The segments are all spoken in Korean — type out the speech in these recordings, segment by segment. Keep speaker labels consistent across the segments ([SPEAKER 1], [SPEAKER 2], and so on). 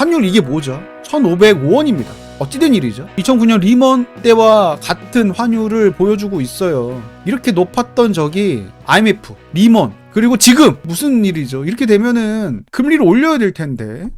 [SPEAKER 1] 환율 이게 뭐죠? 1,505원입니다. 어찌된 일이죠? 2009년 리먼 때와 같은 환율을 보여주고 있어요. 이렇게 높았던 적이 IMF, 리먼, 그리고 지금 무슨 일이죠? 이렇게 되면은 금리를 올려야 될 텐데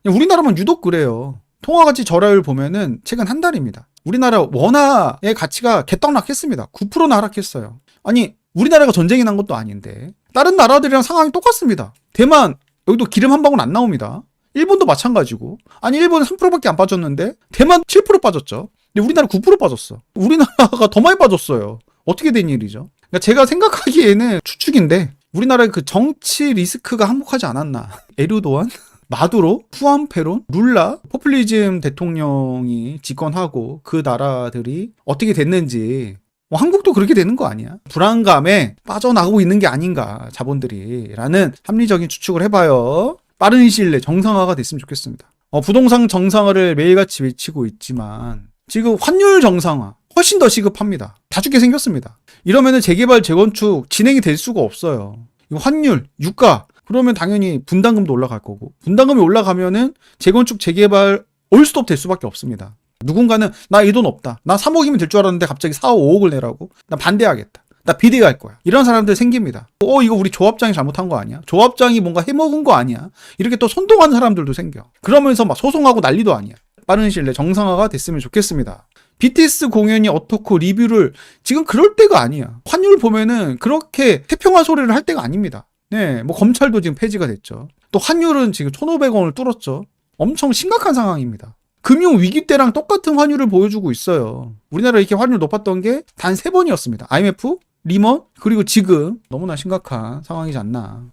[SPEAKER 1] 우리나라만 유독 그래요. 통화가치 절하율 보면은 최근 한 달입니다. 우리나라 원화의 가치가 개떡락했습니다. 9%나 하락했어요. 아니 우리나라가 전쟁이 난 것도 아닌데 다른 나라들이랑 상황이 똑같습니다. 대만 여기도 기름 한 방울 안 나옵니다. 일본도 마찬가지고. 아니 일본은 3%밖에 안 빠졌는데 대만 7% 빠졌죠. 근데 우리나라 9% 빠졌어. 우리나라가 더 많이 빠졌어요. 어떻게 된 일이죠? 그러니까 제가 생각하기에는 추측인데 우리나라의 그 정치 리스크가 항복하지 않았나. 에르도안, 마두로, 후안페론, 룰라, 포퓰리즘 대통령이 집권하고 그 나라들이 어떻게 됐는지 한국도 그렇게 되는 거 아니야? 불안감에 빠져나가고 있는 게 아닌가 자본들이 라는 합리적인 추측을 해봐요. 빠른 시일 내에 정상화가 됐으면 좋겠습니다. 부동산 정상화를 매일같이 외치고 있지만 지금 환율 정상화 훨씬 더 시급합니다. 다 죽게 생겼습니다. 이러면은 재개발 재건축 진행이 될 수가 없어요. 이거 환율, 유가 그러면 당연히 분담금도 올라갈 거고 분담금이 올라가면은 재건축 재개발 올스톱 될 수밖에 없습니다. 누군가는 나 이 돈 없다. 나 3억이면 될 줄 알았는데 갑자기 4억, 5억을 내라고? 나 반대하겠다. 나 비대할 거야. 이런 사람들 생깁니다. 이거 우리 조합장이 잘못한 거 아니야? 조합장이 뭔가 해먹은 거 아니야? 이렇게 또 선동하는 사람들도 생겨. 그러면서 막 소송하고 난리도 아니야. 빠른 시일 내에 정상화가 됐으면 좋겠습니다. BTS 공연이 어떻고 리뷰를 지금 그럴 때가 아니야. 환율 보면은 그렇게 태평한 소리를 할 때가 아닙니다. 네, 뭐 검찰도 지금 폐지가 됐죠. 또 환율은 지금 1,500원을 뚫었죠. 엄청 심각한 상황입니다. 금융위기 때랑 똑같은 환율을 보여주고 있어요. 우리나라 이렇게 환율 높았던 게 단 3번이었습니다. IMF, 리먼, 그리고 지금 너무나 심각한 상황이지 않나.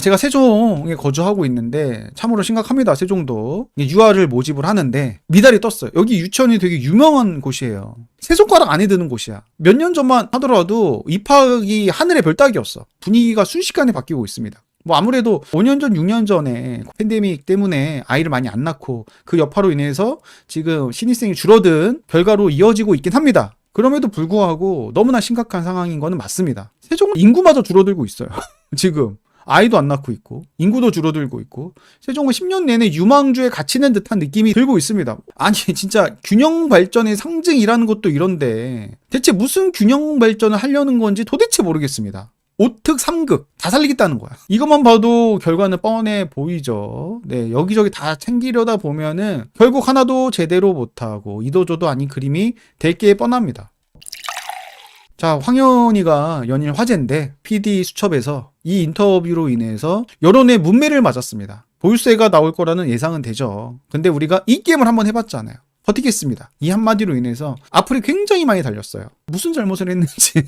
[SPEAKER 1] 제가 세종에 거주하고 있는데 참으로 심각합니다. 세종도. 유아를 모집을 하는데 미달이 떴어요. 여기 유치원이 되게 유명한 곳이에요. 세종가락 안에 드는 곳이야. 몇 년 전만 하더라도 입학이 하늘의 별 따기였어. 분위기가 순식간에 바뀌고 있습니다. 아무래도 5년 전, 6년 전에 팬데믹 때문에 아이를 많이 안 낳고 그 여파로 인해서 지금 신입생이 줄어든 결과로 이어지고 있긴 합니다. 그럼에도 불구하고 너무나 심각한 상황인 거는 맞습니다. 세종은 인구마저 줄어들고 있어요. 지금 아이도 안 낳고 있고 인구도 줄어들고 있고 세종은 10년 내내 유망주에 갇히는 듯한 느낌이 들고 있습니다. 아니 진짜 균형 발전의 상징이라는 것도 이런데 대체 무슨 균형 발전을 하려는 건지 도대체 모르겠습니다. 5특 3극 다 살리겠다는 거야. 이것만 봐도 결과는 뻔해 보이죠. 네, 여기저기 다 챙기려다 보면은 결국 하나도 제대로 못하고 이도저도 아닌 그림이 될 게 뻔합니다. 자, 황현희가 연일 화제인데 PD 수첩에서 이 인터뷰로 인해서 여론의 문매를 맞았습니다. 보유세가 나올 거라는 예상은 되죠. 근데 우리가 이 게임을 한번 해봤잖아요. 버티겠습니다. 이 한마디로 인해서 악플이 굉장히 많이 달렸어요. 무슨 잘못을 했는지.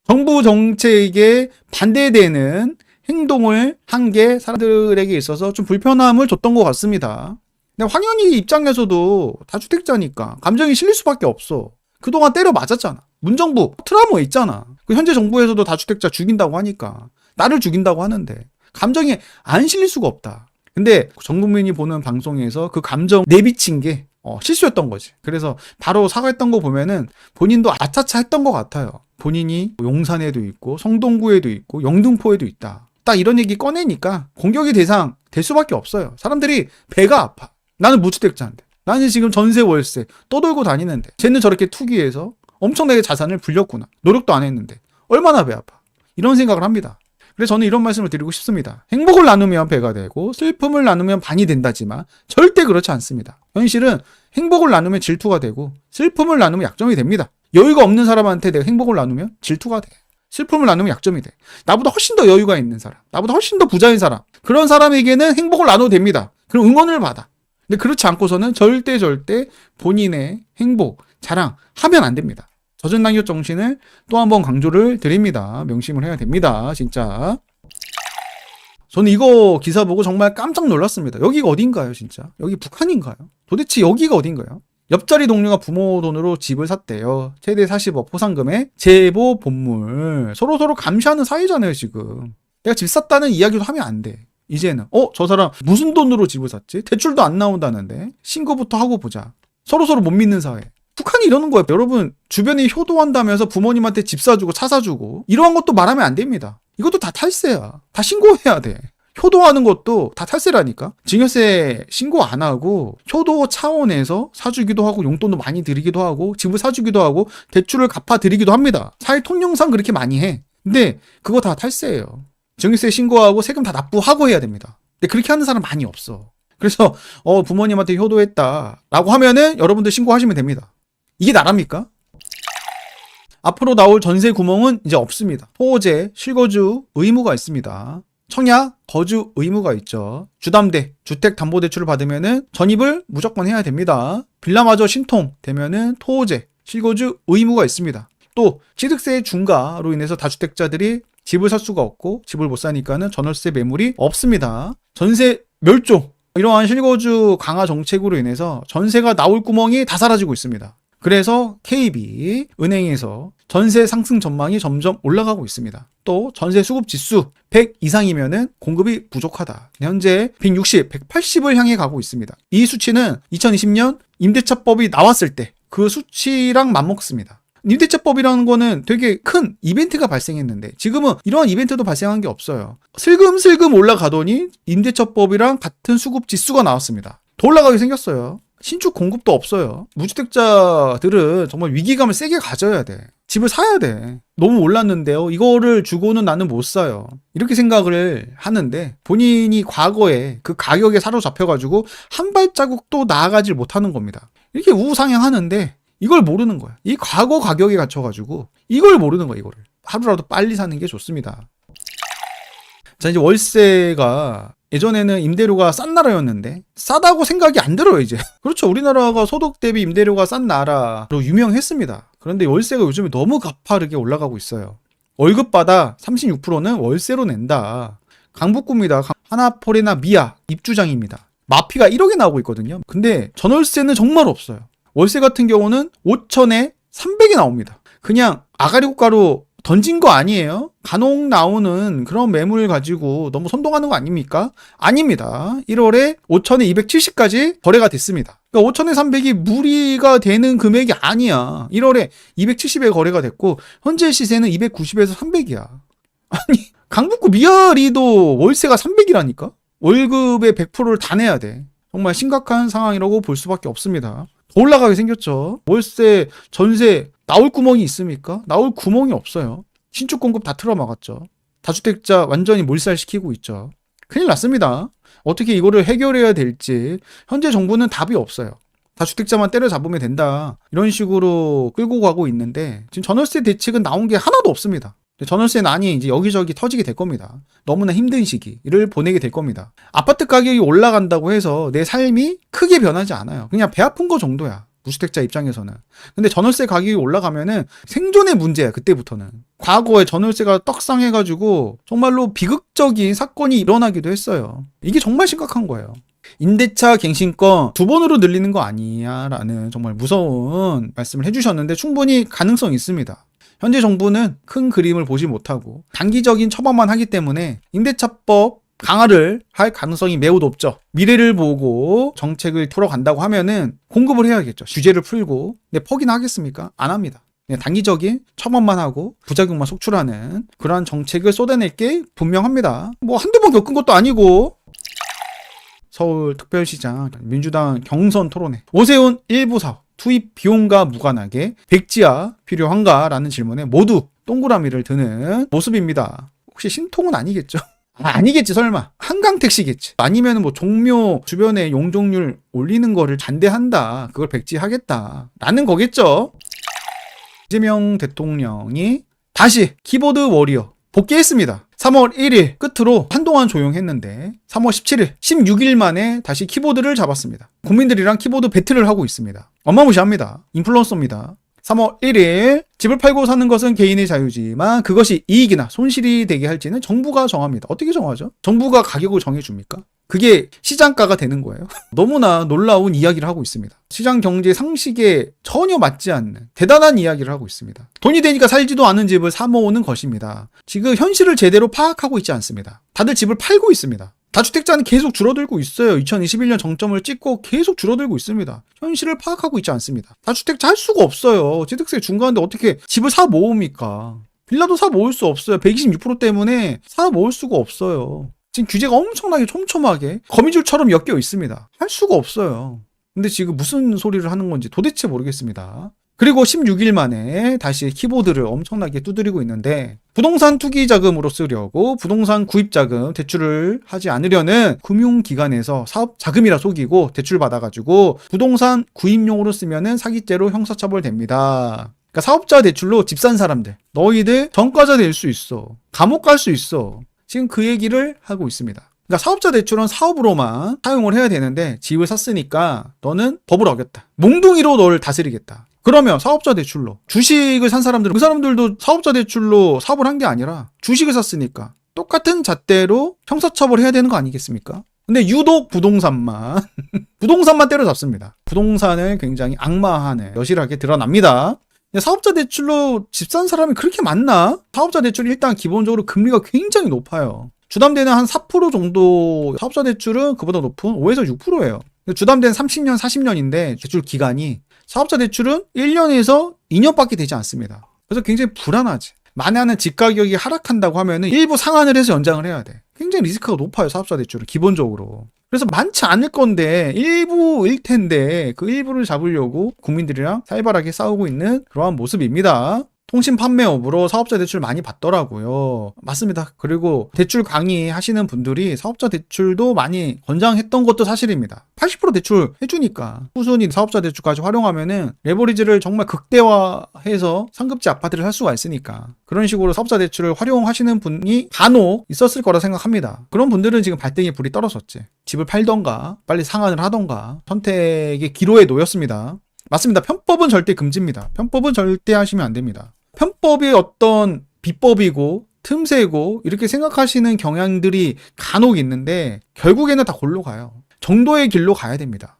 [SPEAKER 1] 정부 정책에 반대되는 행동을 한 게 사람들에게 있어서 좀 불편함을 줬던 것 같습니다. 근데 황현희 입장에서도 다주택자니까 감정이 실릴 수밖에 없어. 그동안 때려 맞았잖아. 문정부 트라우마 있잖아. 현재 정부에서도 다주택자 죽인다고 하니까 나를 죽인다고 하는데 감정이 안 실릴 수가 없다. 근데 전 국민이 보는 방송에서 그 감정 내비친 게 실수였던 거지. 그래서 바로 사과했던 거 보면은 본인도 아차차 했던 것 같아요. 본인이 용산에도 있고 성동구에도 있고 영등포에도 있다. 딱 이런 얘기 꺼내니까 공격의 대상 될 수밖에 없어요. 사람들이 배가 아파. 나는 무주택자인데. 나는 지금 전세 월세 떠돌고 다니는데 쟤는 저렇게 투기해서 엄청나게 자산을 불렸구나. 노력도 안 했는데 얼마나 배 아파. 이런 생각을 합니다. 그래서 저는 이런 말씀을 드리고 싶습니다. 행복을 나누면 배가 되고 슬픔을 나누면 반이 된다지만 절대 그렇지 않습니다. 현실은 행복을 나누면 질투가 되고 슬픔을 나누면 약점이 됩니다. 여유가 없는 사람한테 내가 행복을 나누면 질투가 돼. 슬픔을 나누면 약점이 돼. 나보다 훨씬 더 여유가 있는 사람, 나보다 훨씬 더 부자인 사람, 그런 사람에게는 행복을 나눠도 됩니다. 그럼 응원을 받아. 근데 그렇지 않고서는 절대 본인의 행복, 자랑하면 안 됩니다. 젖은 낙엽 정신을 또 한 번 강조를 드립니다. 명심을 해야 됩니다. 진짜. 저는 이거 기사 보고 정말 깜짝 놀랐습니다. 여기가 어딘가요, 진짜? 여기 북한인가요? 도대체 여기가 어딘가요? 옆자리 동료가 부모 돈으로 집을 샀대요. 최대 40억 포상금에 제보 본물. 서로 감시하는 사이잖아요, 지금. 내가 집 샀다는 이야기도 하면 안 돼. 이제는 저 사람 무슨 돈으로 집을 샀지? 대출도 안 나온다는데 신고부터 하고 보자. 서로 못 믿는 사회. 북한이 이러는 거예요. 여러분 주변이 효도한다면서 부모님한테 집 사주고 차 사주고 이러한 것도 말하면 안 됩니다. 이것도 다 탈세야. 다 신고해야 돼. 효도하는 것도 다 탈세라니까. 증여세 신고 안 하고 효도 차원에서 사주기도 하고 용돈도 많이 드리기도 하고 집을 사주기도 하고 대출을 갚아드리기도 합니다. 사회 통령상 그렇게 많이 해. 근데 그거 다 탈세예요. 증여세 신고하고 세금 다 납부하고 해야 됩니다. 근데 그렇게 하는 사람 많이 없어. 그래서 부모님한테 효도했다라고 하면은 여러분들 신고하시면 됩니다. 이게 나랍니까? 앞으로 나올 전세 구멍은 이제 없습니다. 토호제, 실거주 의무가 있습니다. 청약, 거주 의무가 있죠. 주담대, 주택담보대출을 받으면은 전입을 무조건 해야 됩니다. 빌라마저 신통 되면은 토호제, 실거주 의무가 있습니다. 또 취득세 중과로 인해서 다주택자들이 집을 살 수가 없고 집을 못 사니까는 전월세 매물이 없습니다. 전세 멸종, 이러한 실거주 강화 정책으로 인해서 전세가 나올 구멍이 다 사라지고 있습니다. 그래서 KB, 은행에서 전세 상승 전망이 점점 올라가고 있습니다. 또 전세 수급 지수 100 이상이면은 공급이 부족하다. 현재 160, 180을 향해 가고 있습니다. 이 수치는 2020년 임대차법이 나왔을 때 그 수치랑 맞먹습니다. 임대차법이라는 거는 되게 큰 이벤트가 발생했는데 지금은 이러한 이벤트도 발생한 게 없어요. 슬금슬금 올라가더니 임대차법이랑 같은 수급 지수가 나왔습니다. 더 올라가게 생겼어요. 신축 공급도 없어요. 무주택자들은 정말 위기감을 세게 가져야 돼. 집을 사야 돼. 너무 올랐는데요. 이거를 주고는 나는 못 사요. 이렇게 생각을 하는데 본인이 과거에 그 가격에 사로잡혀가지고 한 발자국도 나아가질 못하는 겁니다. 이렇게 우상향하는데 이걸 모르는 거야. 이 과거 가격에 갇혀가지고 이걸 모르는 거야. 이거를. 하루라도 빨리 사는 게 좋습니다. 자, 이제 월세가 예전에는 임대료가 싼 나라였는데 싸다고 생각이 안 들어요 이제. 그렇죠. 우리나라가 소득 대비 임대료가 싼 나라로 유명했습니다. 그런데 월세가 요즘에 너무 가파르게 올라가고 있어요. 월급받아 36%는 월세로 낸다. 강북구입니다. 하나폴이나 미아 입주장입니다. 마피가 1억에 나오고 있거든요. 근데 전월세는 정말 없어요. 월세 같은 경우는 5천에 300이 나옵니다. 그냥 아가리 국가로 던진 거 아니에요? 간혹 나오는 그런 매물 가지고 너무 선동하는 거 아닙니까? 아닙니다. 1월에 5천에 270까지 거래가 됐습니다. 그러니까 5천에 300이 무리가 되는 금액이 아니야. 1월에 270에 거래가 됐고 현재 시세는 290에서 300이야. 아니 강북구 미아리도 월세가 300이라니까? 월급의 100%를 다 내야 돼. 정말 심각한 상황이라고 볼 수밖에 없습니다. 더 올라가게 생겼죠. 월세, 전세 나올 구멍이 있습니까? 나올 구멍이 없어요. 신축 공급 다 틀어막았죠. 다주택자 완전히 몰살시키고 있죠. 큰일 났습니다. 어떻게 이거를 해결해야 될지 현재 정부는 답이 없어요. 다주택자만 때려잡으면 된다. 이런 식으로 끌고 가고 있는데 지금 전월세 대책은 나온 게 하나도 없습니다. 전월세 난이 이제 여기저기 터지게 될 겁니다. 너무나 힘든 시기를 보내게 될 겁니다. 아파트 가격이 올라간다고 해서 내 삶이 크게 변하지 않아요. 그냥 배 아픈 거 정도야. 무주택자 입장에서는. 근데 전월세 가격이 올라가면은 생존의 문제야. 그때부터는. 과거에 전월세가 떡상해가지고 정말로 비극적인 사건이 일어나기도 했어요. 이게 정말 심각한 거예요. 임대차 갱신권 2번으로 늘리는 거 아니야 라는 정말 무서운 말씀을 해주셨는데 충분히 가능성이 있습니다. 현재 정부는 큰 그림을 보지 못하고 단기적인 처방만 하기 때문에 임대차법 강화를 할 가능성이 매우 높죠. 미래를 보고 정책을 풀어간다고 하면은 공급을 해야겠죠. 규제를 풀고. 근데 포기는 하겠습니까? 안 합니다. 그냥 단기적인 처방만 하고 부작용만 속출하는 그러한 정책을 쏟아낼 게 분명합니다. 뭐 한두 번 겪은 것도 아니고. 서울특별시장 민주당 경선 토론회 오세훈 일부 사업 투입 비용과 무관하게 백지화 필요한가라는 질문에 모두 동그라미를 드는 모습입니다. 혹시 신통은 아니겠죠? 아니겠지 설마. 한강택시겠지. 아니면 뭐 종묘 주변에 용적률 올리는 거를 반대한다. 그걸 백지하겠다라는 거겠죠. 이재명 대통령이 다시 키보드 워리어 복귀했습니다. 3월 1일 끝으로 한동안 조용했는데 3월 17일 16일 만에 다시 키보드를 잡았습니다. 국민들이랑 키보드 배틀을 하고 있습니다. 어마무시합니다. 인플루언서입니다. 3월 1일 집을 팔고 사는 것은 개인의 자유지만 그것이 이익이나 손실이 되게 할지는 정부가 정합니다. 어떻게 정하죠? 정부가 가격을 정해줍니까? 그게 시장가가 되는 거예요. 너무나 놀라운 이야기를 하고 있습니다. 시장 경제 상식에 전혀 맞지 않는 대단한 이야기를 하고 있습니다. 돈이 되니까 살지도 않은 집을 사 모으는 것입니다. 지금 현실을 제대로 파악하고 있지 않습니다. 다들 집을 팔고 있습니다. 다주택자는 계속 줄어들고 있어요. 2021년 정점을 찍고 계속 줄어들고 있습니다. 현실을 파악하고 있지 않습니다. 다주택자 할 수가 없어요. 취득세 중과인데 어떻게 집을 사 모읍니까? 빌라도 사 모을 수 없어요. 126% 때문에 사 모을 수가 없어요. 지금 규제가 엄청나게 촘촘하게 거미줄처럼 엮여 있습니다. 할 수가 없어요. 근데 지금 무슨 소리를 하는 건지 도대체 모르겠습니다. 그리고 16일 만에 다시 키보드를 엄청나게 두드리고 있는데 부동산 투기 자금으로 쓰려고 부동산 구입 자금 대출을 하지 않으려는 금융기관에서 사업 자금이라 속이고 대출 받아가지고 부동산 구입용으로 쓰면은 사기죄로 형사처벌됩니다. 그러니까 사업자 대출로 집 산 사람들, 너희들 전과자 될 수 있어, 감옥 갈 수 있어, 지금 그 얘기를 하고 있습니다. 그러니까 사업자 대출은 사업으로만 사용을 해야 되는데 집을 샀으니까 너는 법을 어겼다, 몽둥이로 너를 다스리겠다. 그러면 사업자 대출로 주식을 산 사람들은 그 사람들도 사업자 대출로 사업을 한 게 아니라 주식을 샀으니까 똑같은 잣대로 형사처벌해야 되는 거 아니겠습니까? 근데 유독 부동산만 부동산만 때려잡습니다. 부동산을 굉장히 악마화하는 여실하게 드러납니다. 사업자 대출로 집 산 사람이 그렇게 많나? 사업자 대출이 일단 기본적으로 금리가 굉장히 높아요. 주담대는 한 4% 정도, 사업자 대출은 그보다 높은 5에서 6%예요. 주담대는 30년, 40년인데 대출 기간이, 사업자 대출은 1년에서 2년밖에 되지 않습니다. 그래서 굉장히 불안하지. 만약에 집 가격이 하락한다고 하면은 일부 상한을 해서 연장을 해야 돼. 굉장히 리스크가 높아요, 사업자 대출은 기본적으로. 그래서 많지 않을 건데 일부일 텐데 그 일부를 잡으려고 국민들이랑 살벌하게 싸우고 있는 그러한 모습입니다. 통신 판매업으로 사업자 대출 많이 받더라고요. 맞습니다. 그리고 대출 강의하시는 분들이 사업자 대출도 많이 권장했던 것도 사실입니다. 80% 대출 해주니까 꾸준히 사업자 대출까지 활용하면은 레버리지를 정말 극대화해서 상급지 아파트를 살 수가 있으니까 그런 식으로 사업자 대출을 활용하시는 분이 간혹 있었을 거라 생각합니다. 그런 분들은 지금 발등에 불이 떨어졌지. 집을 팔던가 빨리 상환을 하던가 선택의 기로에 놓였습니다. 맞습니다. 편법은 절대 금지입니다. 편법은 절대 하시면 안 됩니다. 편법이 어떤 비법이고 틈새고 이렇게 생각하시는 경향들이 간혹 있는데 결국에는 다 골로 가요. 정도의 길로 가야 됩니다.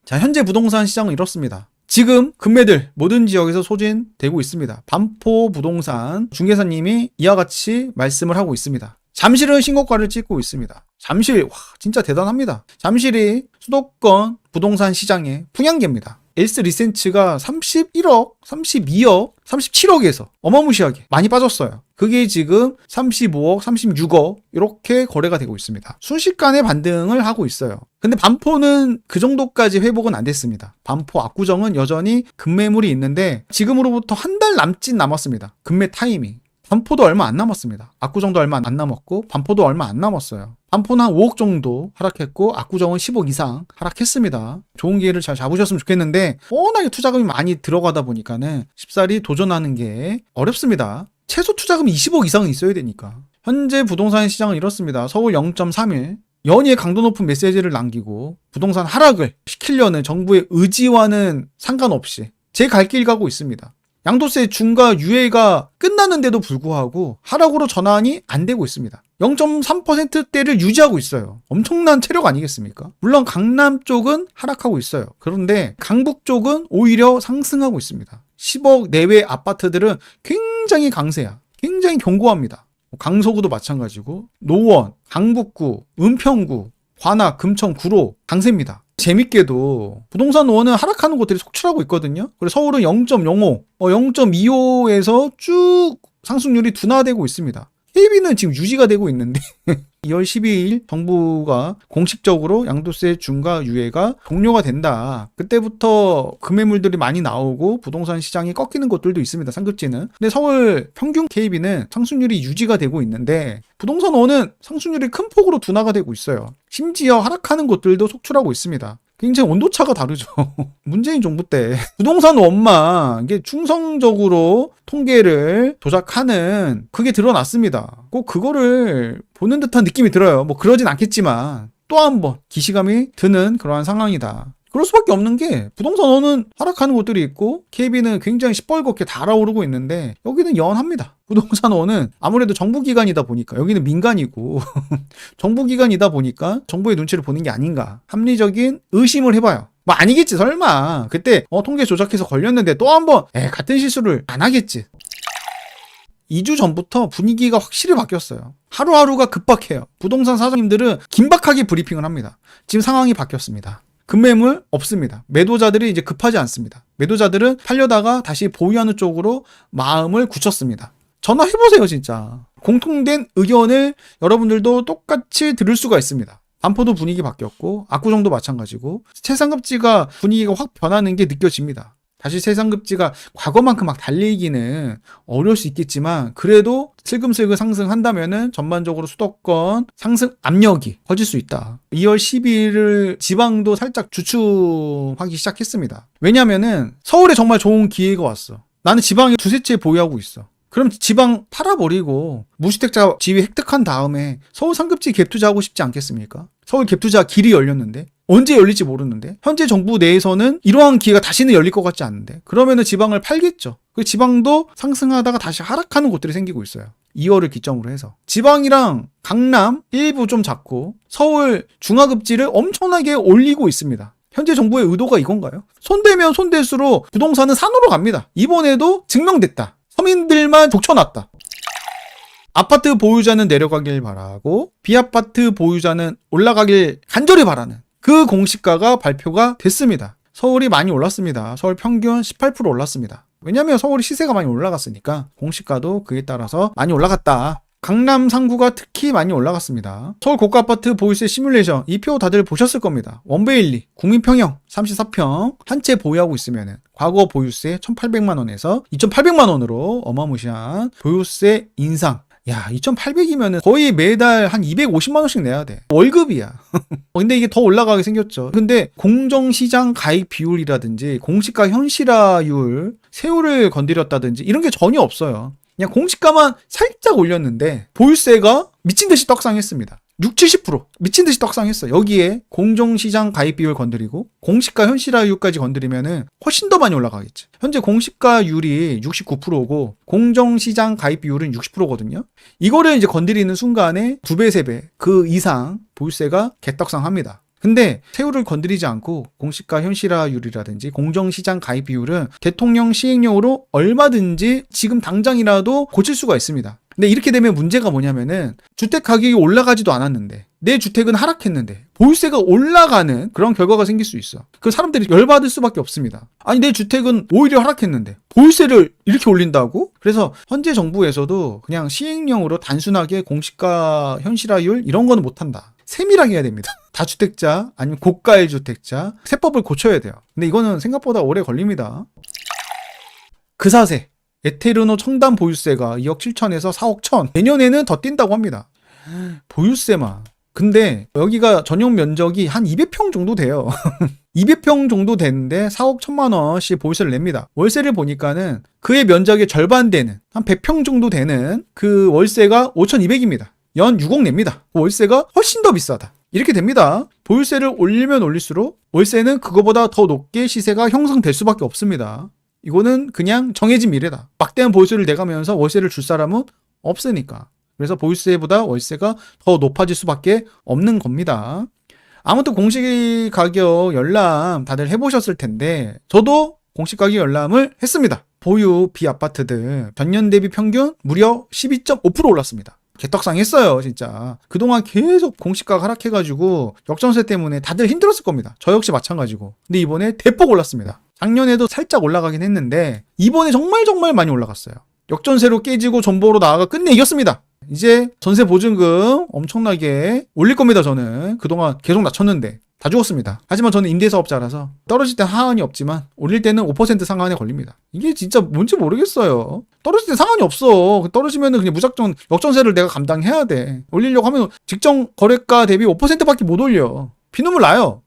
[SPEAKER 1] 자, 현재 부동산 시장은 이렇습니다. 지금 금매들 모든 지역에서 소진되고 있습니다. 반포 부동산 중개사님이 이와 같이 말씀을 하고 있습니다. 잠실은 신고가를 찍고 있습니다. 잠실, 와, 진짜 대단합니다. 잠실이 수도권 부동산 시장의 풍향계입니다. 엘스 리센츠가 31억, 32억, 37억에서 어마무시하게 많이 빠졌어요. 그게 지금 35억, 36억 이렇게 거래가 되고 있습니다. 순식간에 반등을 하고 있어요. 근데 반포는 그 정도까지 회복은 안 됐습니다. 반포 압구정은 여전히 급매물이 있는데 지금으로부터 한 달 남짓 남았습니다. 급매 타이밍. 반포도 얼마 안 남았습니다. 압구정도 얼마 안 남았고 반포도 얼마 안 남았어요. 반포는 한 5억 정도 하락했고 압구정은 10억 이상 하락했습니다. 좋은 기회를 잘 잡으셨으면 좋겠는데 워낙에 투자금이 많이 들어가다 보니까는 쉽사리 도전하는 게 어렵습니다. 최소 투자금이 20억 이상은 있어야 되니까. 현재 부동산 시장은 이렇습니다. 서울 0.31 연이에 강도 높은 메시지를 남기고 부동산 하락을 시키려는 정부의 의지와는 상관없이 제 갈 길 가고 있습니다. 양도세 중과 유예가 끝났는데도 불구하고 하락으로 전환이 안 되고 있습니다. 0.3%대를 유지하고 있어요. 엄청난 체력 아니겠습니까? 물론 강남 쪽은 하락하고 있어요. 그런데 강북 쪽은 오히려 상승하고 있습니다. 10억 내외 아파트들은 굉장히 강세야. 굉장히 견고합니다. 강서구도 마찬가지고 노원, 강북구, 은평구, 관악, 금천, 구로 강세입니다. 재밌게도 부동산 원은 하락하는 곳들이 속출하고 있거든요. 그래서 서울은 0.05, 0.25에서 쭉 상승률이 둔화되고 있습니다. KB는 지금 유지가 되고 있는데 2월 12일 정부가 공식적으로 양도세 중과 유예가 종료가 된다. 그때부터 금매물들이 많이 나오고 부동산 시장이 꺾이는 곳들도 있습니다. 상급지는. 근데 서울 평균 KB는 상승률이 유지가 되고 있는데 부동산 원은 상승률이 큰 폭으로 둔화가 되고 있어요. 심지어 하락하는 곳들도 속출하고 있습니다. 굉장히 온도차가 다르죠. 문재인 정부 때 부동산 원만 이게 충성적으로 통계를 조작하는 그게 드러났습니다. 꼭 그거를 보는 듯한 느낌이 들어요. 뭐 그러진 않겠지만 또 한 번 기시감이 드는 그러한 상황이다. 그럴 수밖에 없는 게 부동산 원은 하락하는 곳들이 있고 KB는 굉장히 시뻘겋게 달아오르고 있는데 여기는 연합니다. 부동산 원은 아무래도 정부기관이다 보니까 여기는 민간이고 정부기관이다 보니까 정부의 눈치를 보는 게 아닌가 합리적인 의심을 해봐요. 뭐 아니겠지 설마 그때 통계 조작해서 걸렸는데 또 한번 같은 실수를 안 하겠지. 2주 전부터 분위기가 확실히 바뀌었어요. 하루하루가 급박해요. 부동산 사장님들은 긴박하게 브리핑을 합니다. 지금 상황이 바뀌었습니다. 급매물 없습니다. 매도자들이 이제 급하지 않습니다. 매도자들은 팔려다가 다시 보유하는 쪽으로 마음을 굳혔습니다. 전화해보세요 진짜. 공통된 의견을 여러분들도 똑같이 들을 수가 있습니다. 반포도 분위기 바뀌었고 압구정도 마찬가지고 최상급지가 분위기가 확 변하는 게 느껴집니다. 다시 최상급지가 과거만큼 막 달리기는 어려울 수 있겠지만 그래도 슬금슬금 상승한다면은 전반적으로 수도권 상승 압력이 커질 수 있다. 2월 12일을 지방도 살짝 주춤하기 시작했습니다. 왜냐면은 서울에 정말 좋은 기회가 왔어. 나는 지방에 두세 채 보유하고 있어. 그럼 지방 팔아버리고 무주택자 지위 획득한 다음에 서울 상급지 갭투자하고 싶지 않겠습니까? 서울 갭투자 길이 열렸는데 언제 열릴지 모르는데 현재 정부 내에서는 이러한 기회가 다시는 열릴 것 같지 않은데 그러면은 지방을 팔겠죠. 그 지방도 상승하다가 다시 하락하는 곳들이 생기고 있어요. 2월을 기점으로 해서 지방이랑 강남 일부 좀 잡고 서울 중하급지를 엄청나게 올리고 있습니다. 현재 정부의 의도가 이건가요? 손대면 손댈수록 부동산은 산으로 갑니다. 이번에도 증명됐다. 서민들만 족쳐놨다. 아파트 보유자는 내려가길 바라고 비아파트 보유자는 올라가길 간절히 바라는 그 공시가가 발표가 됐습니다. 서울이 많이 올랐습니다. 서울 평균 18% 올랐습니다. 왜냐하면 서울이 시세가 많이 올라갔으니까 공시가도 그에 따라서 많이 올라갔다. 강남 상구가 특히 많이 올라갔습니다. 서울 고가 아파트 보유세 시뮬레이션 이 표 다들 보셨을 겁니다. 원베일리 국민평형 34평 한 채 보유하고 있으면 과거 보유세 1,800만 원에서 2,800만 원으로 어마무시한 보유세 인상. 야, 2,800이면 거의 매달 한 250만 원씩 내야 돼. 월급이야. 근데 이게 더 올라가게 생겼죠. 근데 공정시장 가입 비율이라든지 공시가 현실화율, 세율을 건드렸다든지 이런 게 전혀 없어요. 그냥 공시가만 살짝 올렸는데 보유세가 미친듯이 떡상했습니다. 60-70% 미친듯이 떡상했어. 여기에 공정시장 가입 비율 건드리고 공시가 현실화율까지 건드리면은 훨씬 더 많이 올라가겠지. 현재 공시가율이 69%고 공정시장 가입 비율은 60%거든요. 이거를 이제 건드리는 순간에 2배, 3배 그 이상 보유세가 개떡상합니다. 근데 세율을 건드리지 않고 공시가 현실화율이라든지 공정시장 가입 비율은 대통령 시행령으로 얼마든지 지금 당장이라도 고칠 수가 있습니다. 근데 이렇게 되면 문제가 뭐냐면은 주택 가격이 올라가지도 않았는데 내 주택은 하락했는데 보유세가 올라가는 그런 결과가 생길 수 있어. 그 사람들이 열받을 수밖에 없습니다. 아니 내 주택은 오히려 하락했는데 보유세를 이렇게 올린다고? 그래서 현재 정부에서도 그냥 시행령으로 단순하게 공시가 현실화율 이런 거는 못한다. 세밀하게 해야 됩니다. 다주택자 아니면 고가 1주택자 세법을 고쳐야 돼요. 근데 이거는 생각보다 오래 걸립니다. 그사세 에테르노 청담 보유세가 2억 7천에서 4억 1천 내년에는 더 뛴다고 합니다. 보유세만. 근데 여기가 전용 면적이 한 200평 정도 돼요. 200평 정도 되는데 4억 1천만 원씩 보유세를 냅니다. 월세를 보니까는 그의 면적의 절반 되는 한 100평 정도 되는 그 월세가 5,200입니다. 연 6억 냅니다. 월세가 훨씬 더 비싸다. 이렇게 됩니다. 보유세를 올리면 올릴수록 월세는 그거보다 더 높게 시세가 형성될 수밖에 없습니다. 이거는 그냥 정해진 미래다. 막대한 보유세를 내가면서 월세를 줄 사람은 없으니까. 그래서 보유세보다 월세가 더 높아질 수밖에 없는 겁니다. 아무튼 공시가격 열람 다들 해보셨을 텐데 저도 공시가격 열람을 했습니다. 보유 비아파트들 전년 대비 평균 무려 12.5% 올랐습니다. 개떡상했어요 진짜. 그동안 계속 공시가가 하락해가지고 역전세 때문에 다들 힘들었을 겁니다. 저 역시 마찬가지고. 근데 이번에 대폭 올랐습니다. 작년에도 살짝 올라가긴 했는데 이번에 정말 많이 올라갔어요. 역전세로 깨지고 전보로 나아가 끝내 이겼습니다. 이제 전세 보증금 엄청나게 올릴 겁니다. 저는 그동안 계속 낮췄는데 다 죽었습니다. 하지만 저는 임대사업자라서 떨어질 때 상한이 없지만 올릴 때는 5% 상한에 걸립니다. 이게 진짜 뭔지 모르겠어요. 떨어질 때 상한이 없어. 떨어지면 그냥 무작정 역전세를 내가 감당해야 돼. 올리려고 하면 직전 거래가 대비 5%밖에 못 올려. 피눈물 나요.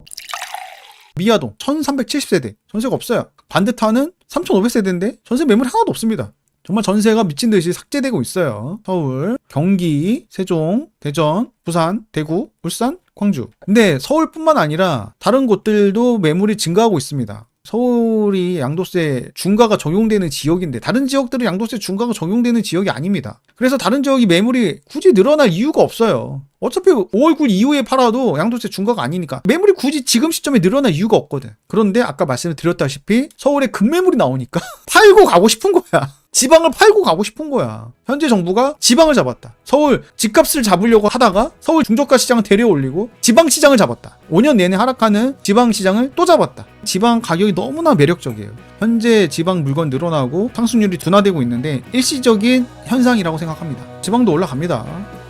[SPEAKER 1] 미아동 1370세대 전세가 없어요. 반대타는 3500세대인데 전세 매물이 하나도 없습니다. 정말 전세가 미친듯이 삭제되고 있어요. 서울, 경기, 세종, 대전, 부산, 대구, 울산, 광주. 근데 서울뿐만 아니라 다른 곳들도 매물이 증가하고 있습니다. 서울이 양도세 중과가 적용되는 지역인데 다른 지역들은 양도세 중과가 적용되는 지역이 아닙니다. 그래서 다른 지역이 매물이 굳이 늘어날 이유가 없어요. 어차피 5월 9일 이후에 팔아도 양도세 중과가 아니니까 매물이 굳이 지금 시점에 늘어날 이유가 없거든. 그런데 아까 말씀을 드렸다시피 서울에 급매물이 나오니까 팔고 가고 싶은 거야. 지방을 팔고 가고 싶은 거야. 현재 정부가 지방을 잡았다. 서울 집값을 잡으려고 하다가 서울 중저가 시장을 데려올리고 지방 시장을 잡았다. 5년 내내 하락하는 지방 시장을 또 잡았다. 지방 가격이 너무나 매력적이에요. 현재 지방 물건 늘어나고 상승률이 둔화되고 있는데 일시적인 현상이라고 생각합니다. 지방도 올라갑니다.